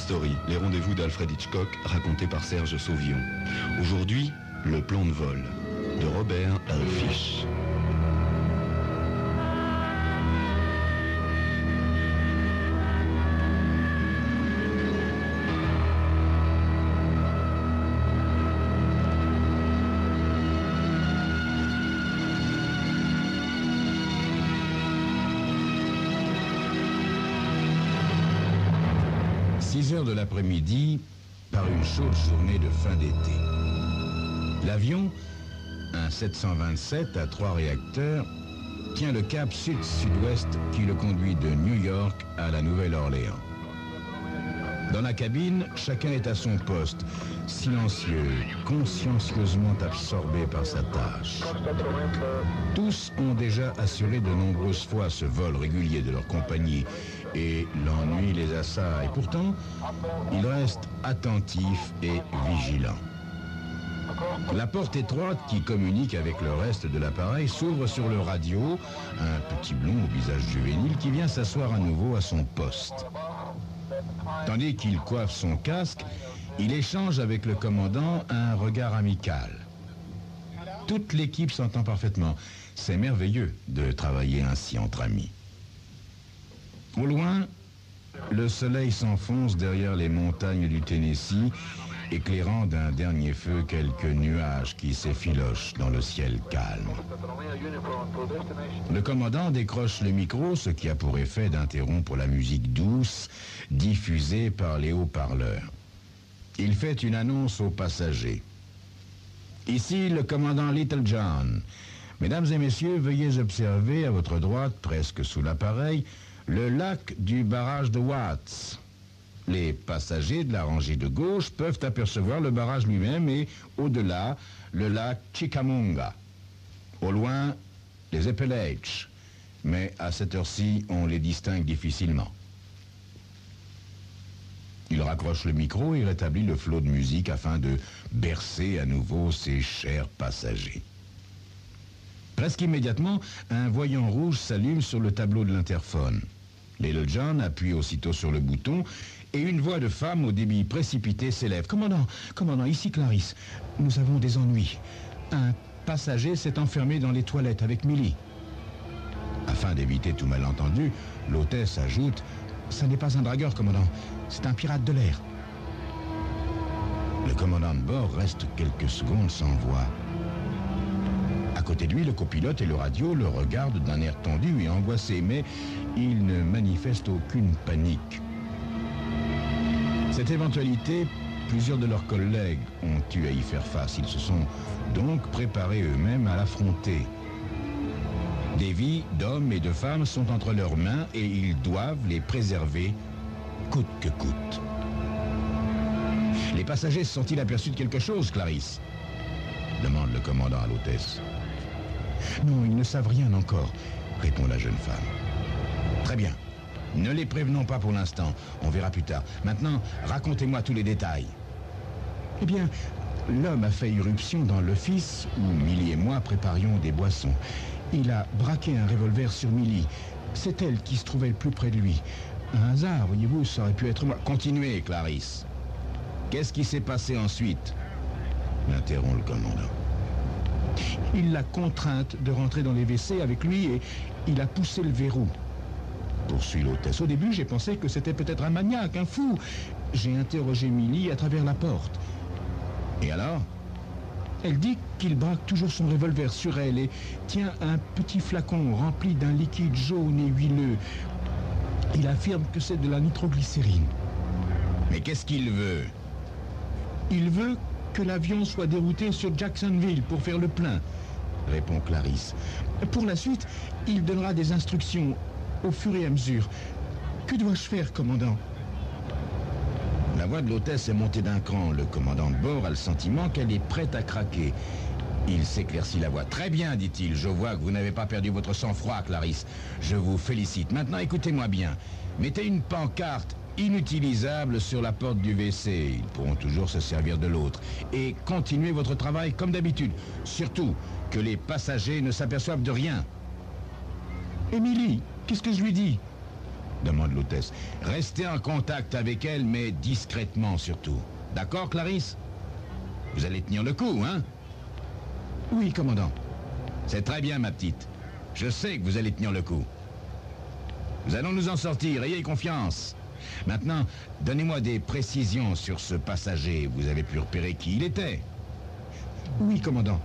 Story, les rendez-vous d'Alfred Hitchcock racontés par Serge Sauvion. Aujourd'hui, le plan de vol de Robert Fish. De l'après-midi, par une chaude journée de fin d'été. L'avion, un 727 à 3 réacteurs, tient le cap sud-sud-ouest qui le conduit de New York à la Nouvelle-Orléans. Dans la cabine, chacun est à son poste, silencieux, consciencieusement absorbé par sa tâche. Tous ont déjà assuré de nombreuses fois ce vol régulier de leur compagnie, et l'ennui les assaille. Pourtant, ils restent attentifs et vigilants. La porte étroite qui communique avec le reste de l'appareil s'ouvre sur le radio, un petit blond au visage juvénile qui vient s'asseoir à nouveau à son poste. Tandis qu'il coiffe son casque, il échange avec le commandant un regard amical. Toute l'équipe s'entend parfaitement. C'est merveilleux de travailler ainsi entre amis. Au loin, le soleil s'enfonce derrière les montagnes du Tennessee, éclairant d'un dernier feu quelques nuages qui s'effilochent dans le ciel calme. Le commandant décroche le micro, ce qui a pour effet d'interrompre la musique douce diffusée par les haut-parleurs. Il fait une annonce aux passagers. Ici le commandant Little John. Mesdames et messieurs, veuillez observer à votre droite, presque sous l'appareil, le lac du barrage de Watts. Les passagers de la rangée de gauche peuvent apercevoir le barrage lui-même et, au-delà, le lac Chickamauga. Au loin, les Appalaches. Mais à cette heure-ci, on les distingue difficilement. Il raccroche le micro et rétablit le flot de musique afin de bercer à nouveau ses chers passagers. Presque immédiatement, un voyant rouge s'allume sur le tableau de l'interphone. Little John appuie aussitôt sur le bouton et une voix de femme au débit précipité s'élève. « Commandant, ici Clarisse. Nous avons des ennuis. Un passager s'est enfermé dans les toilettes avec Millie. » Afin d'éviter tout malentendu, l'hôtesse ajoute « Ça n'est pas un dragueur, commandant. C'est un pirate de l'air. » Le commandant de bord reste quelques secondes sans voix. À côté de lui, le copilote et le radio le regardent d'un air tendu et angoissé, mais il ne manifeste aucune panique. Cette éventualité, plusieurs de leurs collègues ont eu à y faire face. Ils se sont donc préparés eux-mêmes à l'affronter. Des vies d'hommes et de femmes sont entre leurs mains et ils doivent les préserver coûte que coûte. Les passagers se sont-ils aperçus de quelque chose, Clarisse ? Demande le commandant à l'hôtesse. Non, ils ne savent rien encore, répond la jeune femme. Très bien. Ne les prévenons pas pour l'instant. On verra plus tard. Maintenant, racontez-moi tous les détails. Eh bien, l'homme a fait irruption dans l'office où Millie et moi préparions des boissons. Il a braqué un revolver sur Millie. C'est elle qui se trouvait le plus près de lui. Un hasard, voyez-vous, ça aurait pu être moi. Continuez, Clarisse. Qu'est-ce qui s'est passé ensuite ? L'interrompt le commandant. Il l'a contrainte de rentrer dans les WC avec lui et il a poussé le verrou. Poursuit l'hôtesse. Au début, j'ai pensé que c'était peut-être un maniaque, un fou. J'ai interrogé Millie à travers la porte. Et alors ? Elle dit qu'il braque toujours son revolver sur elle et tient un petit flacon rempli d'un liquide jaune et huileux. Il affirme que c'est de la nitroglycérine. Mais qu'est-ce qu'il veut ? Il veut que l'avion soit dérouté sur Jacksonville pour faire le plein, répond Clarisse. Pour la suite, il donnera des instructions au fur et à mesure. Que dois-je faire, commandant ? La voix de l'hôtesse est montée d'un cran. Le commandant de bord a le sentiment qu'elle est prête à craquer. Il s'éclaircit la voix. Très bien, dit-il. Je vois que vous n'avez pas perdu votre sang-froid, Clarisse. Je vous félicite. Maintenant, écoutez-moi bien. Mettez une pancarte inutilisable sur la porte du WC. Ils pourront toujours se servir de l'autre. Et continuez votre travail comme d'habitude. Surtout que les passagers ne s'aperçoivent de rien. Émilie, qu'est-ce que je lui dis ? demande l'hôtesse. Restez en contact avec elle, mais discrètement surtout. D'accord, Clarisse? Vous allez tenir le coup, hein? Oui, commandant. C'est très bien, ma petite. Je sais que vous allez tenir le coup. Nous allons nous en sortir, ayez confiance. Maintenant, donnez-moi des précisions sur ce passager. Vous avez pu repérer qui il était? Oui, commandant.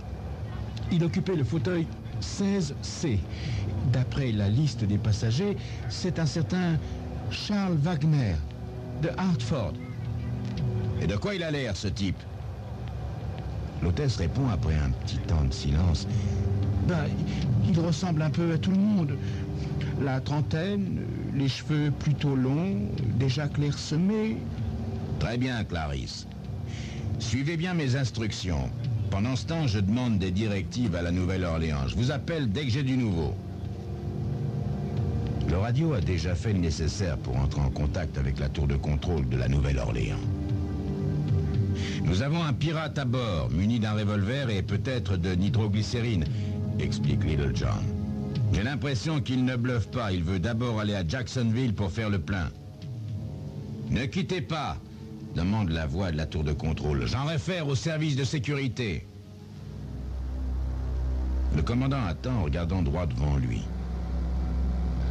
Il occupait le fauteuil 16C. D'après la liste des passagers, c'est un certain Charles Wagner, de Hartford. Et de quoi il a l'air, ce type? L'hôtesse répond après un petit temps de silence. Il ressemble un peu à tout le monde. La trentaine, les cheveux plutôt longs, déjà clairsemés. Très bien, Clarisse. Suivez bien mes instructions. Pendant ce temps, je demande des directives à la Nouvelle-Orléans. Je vous appelle dès que j'ai du nouveau. Le radio a déjà fait le nécessaire pour entrer en contact avec la tour de contrôle de la Nouvelle-Orléans. Nous avons un pirate à bord, muni d'un revolver et peut-être de nitroglycérine, explique Little John. J'ai l'impression qu'il ne bluffe pas. Il veut d'abord aller à Jacksonville pour faire le plein. Ne quittez pas, demande la voix de la tour de contrôle. J'en réfère au service de sécurité. Le commandant attend en regardant droit devant lui.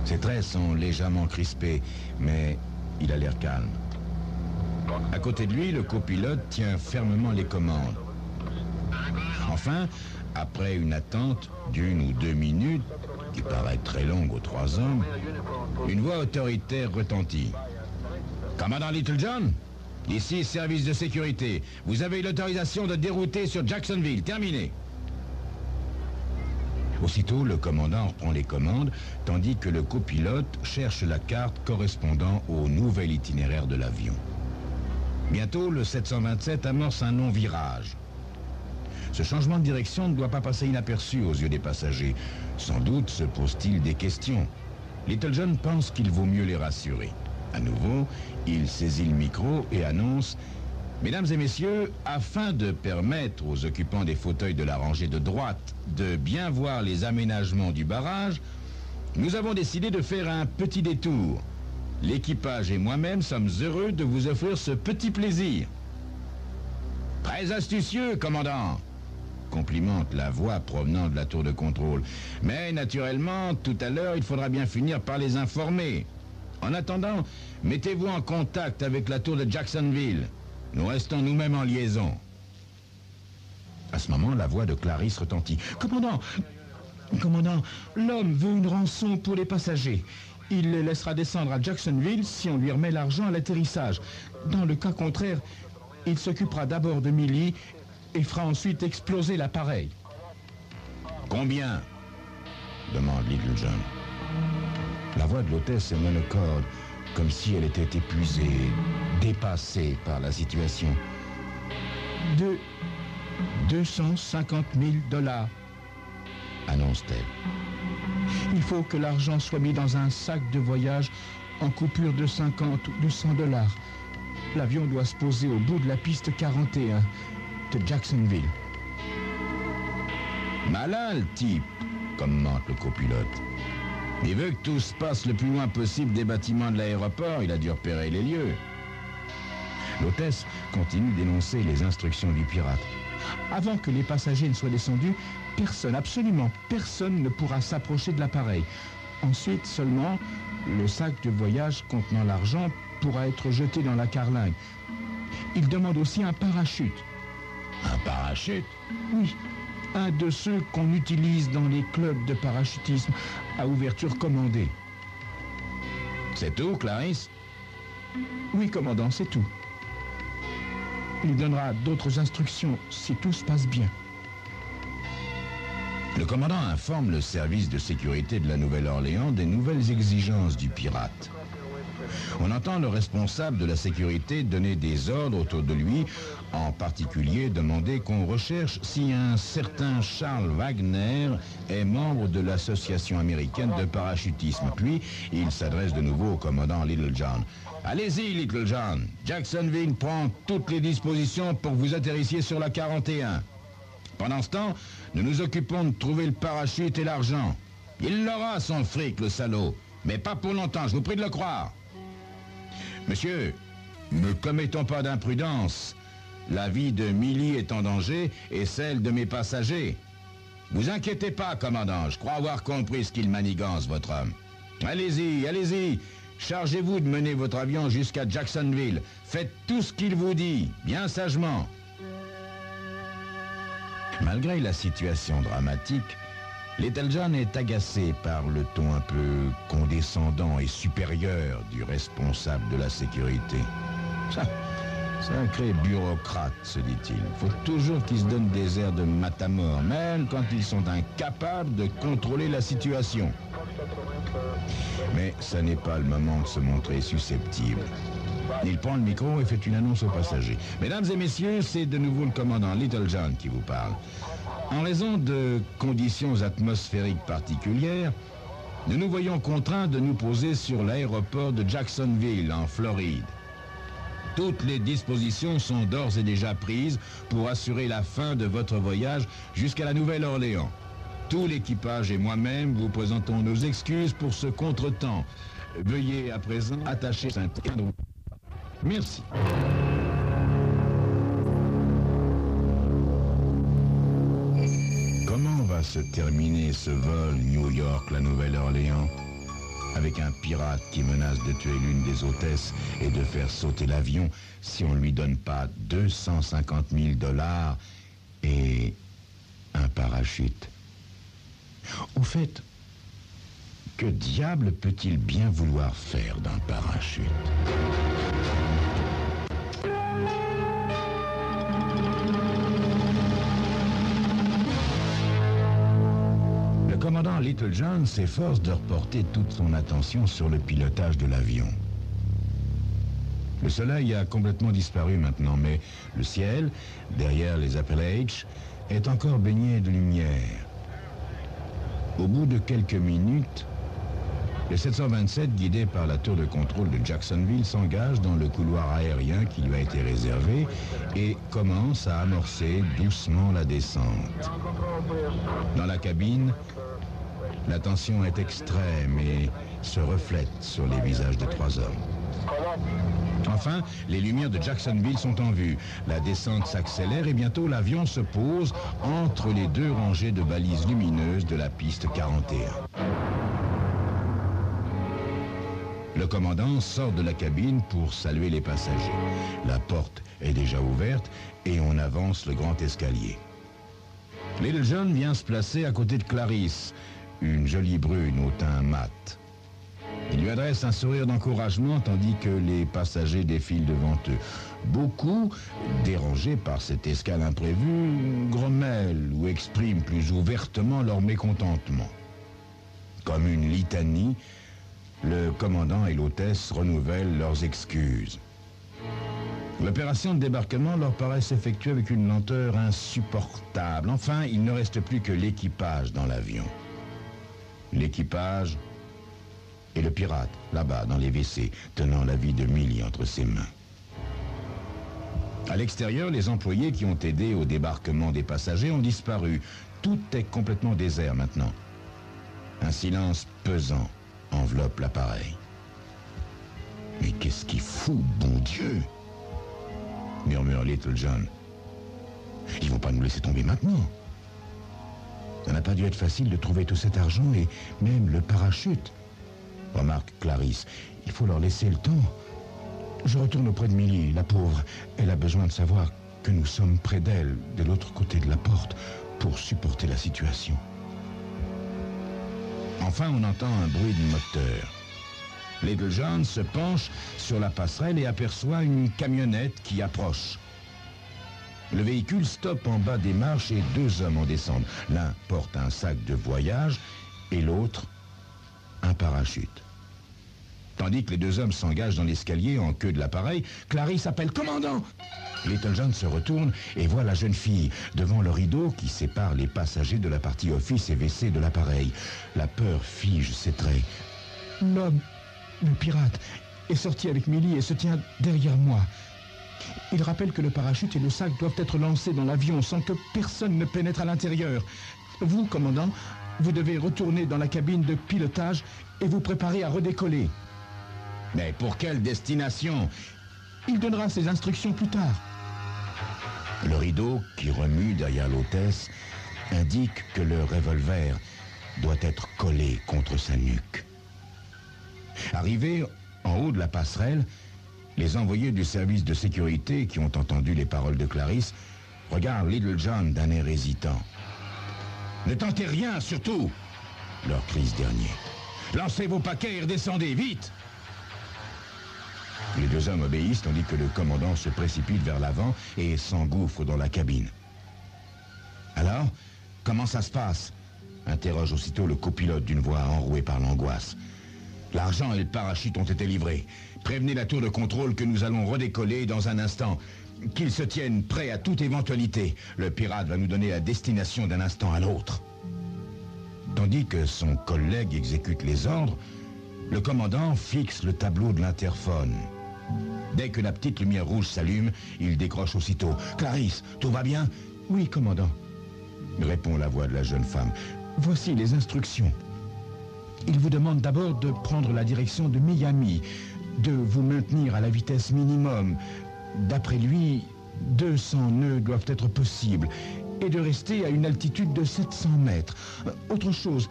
Ses traits sont légèrement crispés, mais il a l'air calme. À côté de lui, le copilote tient fermement les commandes. Enfin, après une attente d'1 ou 2 minutes, qui paraît très longue aux 3 hommes, une voix autoritaire retentit. « Commandant Little John, ici service de sécurité. Vous avez l'autorisation de dérouter sur Jacksonville. Terminé. » Aussitôt, le commandant reprend les commandes, tandis que le copilote cherche la carte correspondant au nouvel itinéraire de l'avion. Bientôt, le 727 amorce un long virage. Ce changement de direction ne doit pas passer inaperçu aux yeux des passagers. Sans doute se pose-t-il des questions. Little John pense qu'il vaut mieux les rassurer. À nouveau, il saisit le micro et annonce « Mesdames et messieurs, afin de permettre aux occupants des fauteuils de la rangée de droite de bien voir les aménagements du barrage, nous avons décidé de faire un petit détour. L'équipage et moi-même sommes heureux de vous offrir ce petit plaisir. » « Très astucieux, commandant !» complimente la voix provenant de la tour de contrôle. « Mais naturellement, tout à l'heure, il faudra bien finir par les informer. En attendant, mettez-vous en contact avec la tour de Jacksonville. Nous restons nous-mêmes en liaison. » À ce moment, la voix de Clarisse retentit. « Commandant, l'homme veut une rançon pour les passagers. Il les laissera descendre à Jacksonville si on lui remet l'argent à l'atterrissage. Dans le cas contraire, il s'occupera d'abord de Millie et fera ensuite exploser l'appareil. »« Combien ?» demande Little John. La voix de l'hôtesse est monocorde, comme si elle était épuisée, dépassée par la situation. « 250 000 $, annonce-t-elle. « Il faut que l'argent soit mis dans un sac de voyage en coupure de 50 ou de 100 $. L'avion doit se poser au bout de la piste 41 de Jacksonville. »« Malin, le type, » commente le copilote. « Il veut que tout se passe le plus loin possible des bâtiments de l'aéroport. Il a dû repérer les lieux. » L'hôtesse continue d'énoncer les instructions du pirate. « Avant que les passagers ne soient descendus, personne, absolument personne ne pourra s'approcher de l'appareil. Ensuite seulement, le sac de voyage contenant l'argent pourra être jeté dans la carlingue. Il demande aussi un parachute. »« Un parachute ?» ?»« Oui, un de ceux qu'on utilise dans les clubs de parachutisme à ouverture commandée. »« C'est tout, Clarisse ?»« Oui, commandant, c'est tout. Il donnera d'autres instructions si tout se passe bien. » Le commandant informe le service de sécurité de la Nouvelle-Orléans des nouvelles exigences du pirate. On entend le responsable de la sécurité donner des ordres autour de lui, en particulier demander qu'on recherche si un certain Charles Wagner est membre de l'association américaine de parachutisme. Puis, il s'adresse de nouveau au commandant Little John. « Allez-y, Little John. Jacksonville prend toutes les dispositions pour que vous atterrissiez sur la 41. Pendant ce temps, nous nous occupons de trouver le parachute et l'argent. Il l'aura, son fric, le salaud. Mais pas pour longtemps, je vous prie de le croire. Monsieur, ne commettons pas d'imprudence. La vie de Millie est en danger et celle de mes passagers. Vous inquiétez pas, commandant, je crois avoir compris ce qu'il manigance, votre homme. Allez-y, allez-y. Chargez-vous de mener votre avion jusqu'à Jacksonville. Faites tout ce qu'il vous dit, bien sagement. Malgré la situation dramatique, Little John est agacé par le ton un peu condescendant et supérieur du responsable de la sécurité. Sacré bureaucrate, se dit-il. Faut toujours qu'ils se donnent des airs de matamor, même quand ils sont incapables de contrôler la situation. Mais ça n'est pas le moment de se montrer susceptible. Il prend le micro et fait une annonce aux passagers. Mesdames et messieurs, c'est de nouveau le commandant Little John qui vous parle. En raison de conditions atmosphériques particulières, nous nous voyons contraints de nous poser sur l'aéroport de Jacksonville, en Floride. Toutes les dispositions sont d'ores et déjà prises pour assurer la fin de votre voyage jusqu'à la Nouvelle-Orléans. Tout l'équipage et moi-même vous présentons nos excuses pour ce contretemps. Veuillez à présent attacher un cadre. Merci. Comment va se terminer ce vol New York-La Nouvelle-Orléans? Avec un pirate qui menace de tuer l'une des hôtesses et de faire sauter l'avion si on ne lui donne pas 250 000 $ et un parachute. Au fait, que diable peut-il bien vouloir faire d'un parachute? Le commandant Little John s'efforce de reporter toute son attention sur le pilotage de l'avion. Le soleil a complètement disparu maintenant, mais le ciel, derrière les Appalaches, est encore baigné de lumière. Au bout de quelques minutes, le 727, guidé par la tour de contrôle de Jacksonville, s'engage dans le couloir aérien qui lui a été réservé et commence à amorcer doucement la descente. Dans la cabine, la tension est extrême et se reflète sur les visages des trois hommes. Enfin, les lumières de Jacksonville sont en vue. La descente s'accélère et bientôt l'avion se pose entre les deux rangées de balises lumineuses de la piste 41. Le commandant sort de la cabine pour saluer les passagers. La porte est déjà ouverte et on avance le grand escalier. Little John vient se placer à côté de Clarisse, une jolie brune au teint mat. Il lui adresse un sourire d'encouragement tandis que les passagers défilent devant eux. Beaucoup, dérangés par cette escale imprévue, grommellent ou expriment plus ouvertement leur mécontentement. Comme une litanie, le commandant et l'hôtesse renouvellent leurs excuses. L'opération de débarquement leur paraît s'effectuer avec une lenteur insupportable. Enfin, il ne reste plus que l'équipage dans l'avion. L'équipage et le pirate, là-bas, dans les WC, tenant la vie de Millie entre ses mains. À l'extérieur, les employés qui ont aidé au débarquement des passagers ont disparu. Tout est complètement désert maintenant. Un silence pesant enveloppe l'appareil. Mais qu'est-ce qu'il fout, bon Dieu? Murmure Little John. Ils vont pas nous laisser tomber maintenant. Ça n'a pas dû être facile de trouver tout cet argent et même le parachute. Remarque Clarisse, il faut leur laisser le temps. Je retourne auprès de Millie, la pauvre. Elle a besoin de savoir que nous sommes près d'elle, de l'autre côté de la porte, pour supporter la situation. Enfin, on entend un bruit de moteur. Little John se penche sur la passerelle et aperçoit une camionnette qui approche. Le véhicule stoppe en bas des marches et deux hommes en descendent. L'un porte un sac de voyage et l'autre un parachute. Tandis que les deux hommes s'engagent dans l'escalier en queue de l'appareil, Clarisse appelle « Commandant !» Little John se retourne et voit la jeune fille devant le rideau qui sépare les passagers de la partie office et WC de l'appareil. La peur fige ses traits. L'homme, le pirate, est sorti avec Millie et se tient derrière moi. Il rappelle que le parachute et le sac doivent être lancés dans l'avion sans que personne ne pénètre à l'intérieur. Vous, commandant, vous devez retourner dans la cabine de pilotage et vous préparer à redécoller. Mais pour quelle destination? Il donnera ses instructions plus tard. Le rideau qui remue derrière l'hôtesse indique que le revolver doit être collé contre sa nuque. Arrivés en haut de la passerelle, les envoyés du service de sécurité qui ont entendu les paroles de Clarisse regardent Little John d'un air hésitant. « Ne tentez rien, surtout !» leur crie ce dernier. « Lancez vos paquets et redescendez, vite !» Les deux hommes obéissent tandis que le commandant se précipite vers l'avant et s'engouffre dans la cabine. « Alors, comment ça se passe ?» interroge aussitôt le copilote d'une voix enrouée par l'angoisse. « L'argent et le parachute ont été livrés. Prévenez la tour de contrôle que nous allons redécoller dans un instant. Qu'ils se tiennent prêts à toute éventualité. Le pirate va nous donner la destination d'un instant à l'autre. » Tandis que son collègue exécute les ordres, le commandant fixe le tableau de l'interphone. Dès que la petite lumière rouge s'allume, il décroche aussitôt. « Clarisse, tout va bien ?»« Oui, commandant. » répond la voix de la jeune femme. « Voici les instructions. Il vous demande d'abord de prendre la direction de Miami, de vous maintenir à la vitesse minimum. D'après lui, 200 nœuds doivent être possibles et de rester à une altitude de 700 mètres. Autre chose,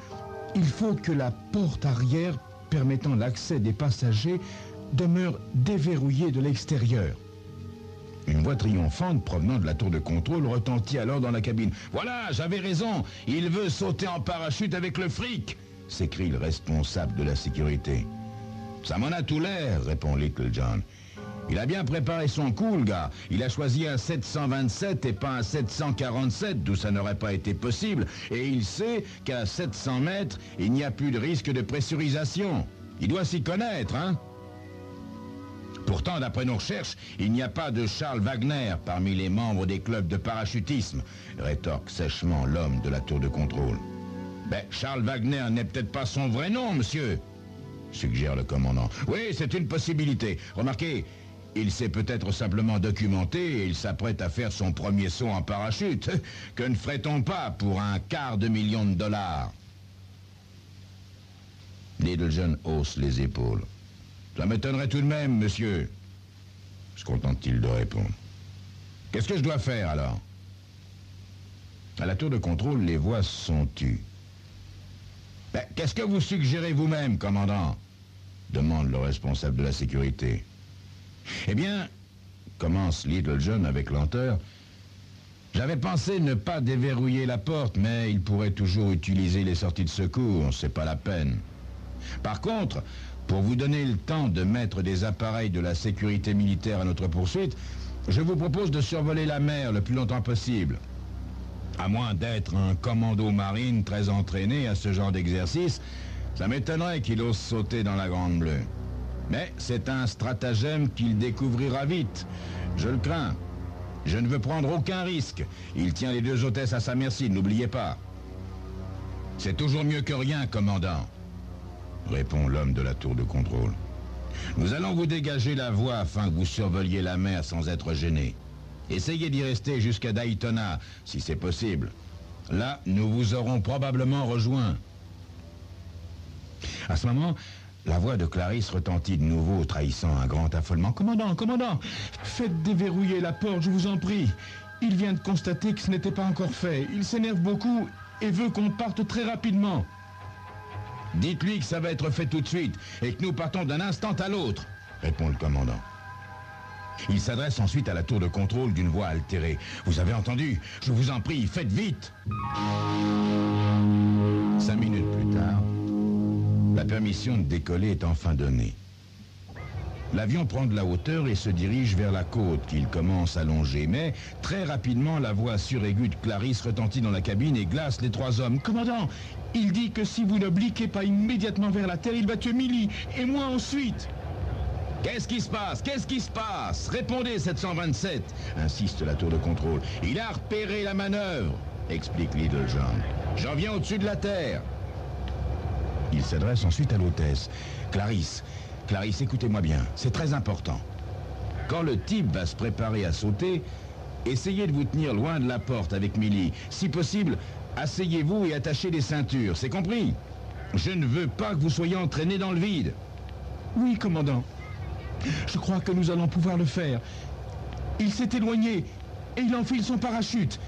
il faut que la porte arrière permettant l'accès des passagers demeure déverrouillée de l'extérieur. » Une voix triomphante provenant de la tour de contrôle retentit alors dans la cabine. « Voilà, j'avais raison, il veut sauter en parachute avec le fric !» s'écrie le responsable de la sécurité. « Ça m'en a tout l'air, » répond Little John. « Il a bien préparé son coup, le gars. Il a choisi un 727 et pas un 747, d'où ça n'aurait pas été possible. Et il sait qu'à 700 mètres, il n'y a plus de risque de pressurisation. Il doit s'y connaître, hein ? Pourtant, d'après nos recherches, il n'y a pas de Charles Wagner parmi les membres des clubs de parachutisme, rétorque sèchement l'homme de la tour de contrôle. Ben, Charles Wagner n'est peut-être pas son vrai nom, monsieur, suggère le commandant. Oui, c'est une possibilité. Remarquez, il s'est peut-être simplement documenté et il s'apprête à faire son premier saut en parachute. Que ne ferait-on pas pour $250 000 ? Little John hausse les épaules. Ça m'étonnerait tout de même, monsieur, se contente-t-il de répondre. Qu'est-ce que je dois faire, alors? À la tour de contrôle, les voix sont tues. Ben, qu'est-ce que vous suggérez vous-même, commandant? Demande le responsable de la sécurité. Eh bien, commence Little John avec lenteur, j'avais pensé ne pas déverrouiller la porte, mais il pourrait toujours utiliser les sorties de secours, c'est pas la peine. Par contre, pour vous donner le temps de mettre des appareils de la sécurité militaire à notre poursuite, je vous propose de survoler la mer le plus longtemps possible. À moins d'être un commando marine très entraîné à ce genre d'exercice, ça m'étonnerait qu'il ose sauter dans la Grande Bleue. Mais c'est un stratagème qu'il découvrira vite. Je le crains. Je ne veux prendre aucun risque. Il tient les deux hôtesses à sa merci, n'oubliez pas. C'est toujours mieux que rien, commandant, répond l'homme de la tour de contrôle. Nous allons vous dégager la voie afin que vous survoliez la mer sans être gêné. Essayez d'y rester jusqu'à Daytona, si c'est possible. Là, nous vous aurons probablement rejoint. À ce moment, la voix de Clarisse retentit de nouveau, trahissant un grand affolement. « Commandant, commandant, faites déverrouiller la porte, je vous en prie. Il vient de constater que ce n'était pas encore fait. Il s'énerve beaucoup et veut qu'on parte très rapidement. » « Dites-lui que ça va être fait tout de suite et que nous partons d'un instant à l'autre, » répond le commandant. Il s'adresse ensuite à la tour de contrôle d'une voix altérée. « Vous avez entendu? Je vous en prie, faites vite !» 5 minutes plus tard, la permission de décoller est enfin donnée. L'avion prend de la hauteur et se dirige vers la côte qu'il commence à longer. Mais très rapidement, la voix suraiguë de Clarisse retentit dans la cabine et glace les trois hommes. « Commandant, il dit que si vous ne bliquez pas immédiatement vers la terre, il va tuer Millie, et moi ensuite. » « Qu'est-ce qui se passe? Qu'est-ce qui se passe? Répondez, 727, insiste la tour de contrôle. « Il a repéré la manœuvre, explique Little John. J'en viens au-dessus de la terre. » Il s'adresse ensuite à l'hôtesse. « Clarisse, écoutez-moi bien, c'est très important. Quand le type va se préparer à sauter, Essayez de vous tenir loin de la porte avec Millie. Si possible, asseyez-vous et attachez les ceintures, c'est compris? Je ne veux pas que vous soyez entraînés dans le vide. Oui, commandant. Je crois que nous allons pouvoir le faire. Il s'est éloigné et il enfile son parachute.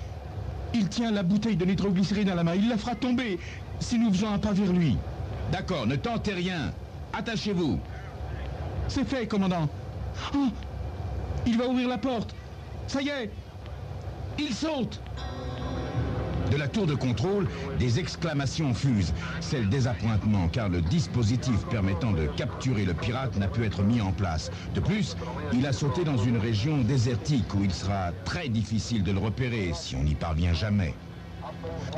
Il tient la bouteille de nitroglycérine à la main. Il la fera tomber si nous faisons un pas vers lui. D'accord, ne tentez rien. Attachez-vous. C'est fait, commandant. Oh, il va ouvrir la porte. Ça y est, il saute. De la tour de contrôle, des exclamations fusent. C'est le désappointement, car le dispositif permettant de capturer le pirate n'a pu être mis en place. De plus, il a sauté dans une région désertique où il sera très difficile de le repérer si on n'y parvient jamais.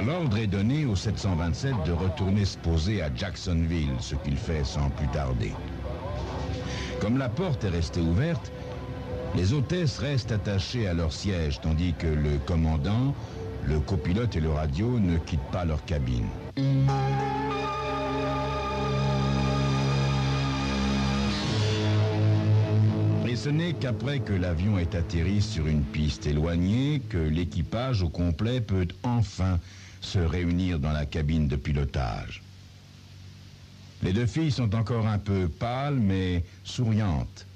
L'ordre est donné au 727 de retourner se poser à Jacksonville, ce qu'il fait sans plus tarder. Comme la porte est restée ouverte, les hôtesses restent attachées à leur siège, tandis que le commandant, le copilote et le radio ne quittent pas leur cabine. Et ce n'est qu'après que l'avion est atterri sur une piste éloignée que l'équipage au complet peut enfin se réunir dans la cabine de pilotage. Les deux filles sont encore un peu pâles, mais souriantes.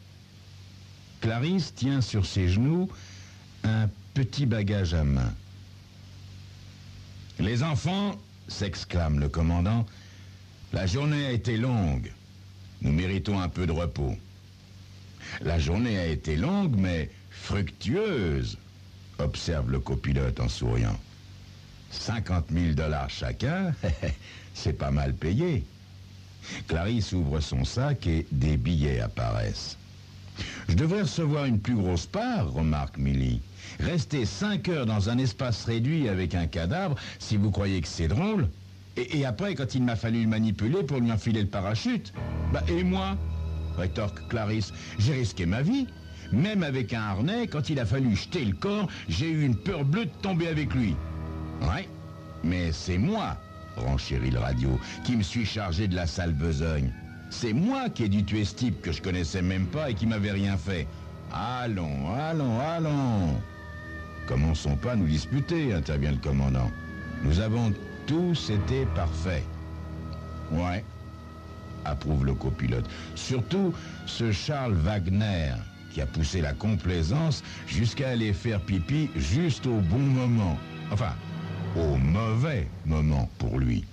Clarisse tient sur ses genoux un petit bagage à main. « Les enfants, s'exclame le commandant, la journée a été longue. Nous méritons un peu de repos. » La journée a été longue, mais fructueuse, observe le copilote en souriant. 50 000 $ chacun, c'est pas mal payé. Clarisse ouvre son sac et des billets apparaissent. Je devrais recevoir une plus grosse part, remarque Millie. Rester 5 heures dans un espace réduit avec un cadavre, si vous croyez que c'est drôle. Et après, quand il m'a fallu le manipuler pour lui enfiler le parachute, et moi, rétorque Clarisse, j'ai risqué ma vie. Même avec un harnais, quand il a fallu jeter le corps, j'ai eu une peur bleue de tomber avec lui. Ouais, mais c'est moi, renchérit le radio, qui me suis chargé de la sale besogne. C'est moi qui ai dû tuer ce type que je connaissais même pas et qui m'avait rien fait. Allons, allons, allons. Commençons pas à nous disputer, intervient le commandant. Nous avons tous été parfaits. Ouais, approuve le copilote. Surtout ce Charles Wagner, qui a poussé la complaisance jusqu'à aller faire pipi juste au bon moment. Enfin, au mauvais moment pour lui.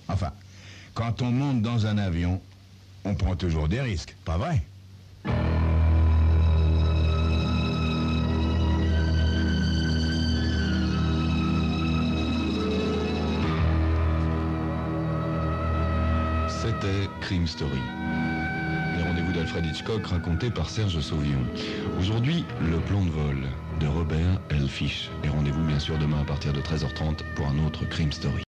Enfin, quand on monte dans un avion, on prend toujours des risques, pas vrai? C'était Crime Story. Les rendez-vous d'Alfred Hitchcock racontés par Serge Sauvion. Aujourd'hui, le plan de vol de Robert L. Fish. Et rendez-vous bien sûr demain à partir de 13h30 pour un autre Crime Story.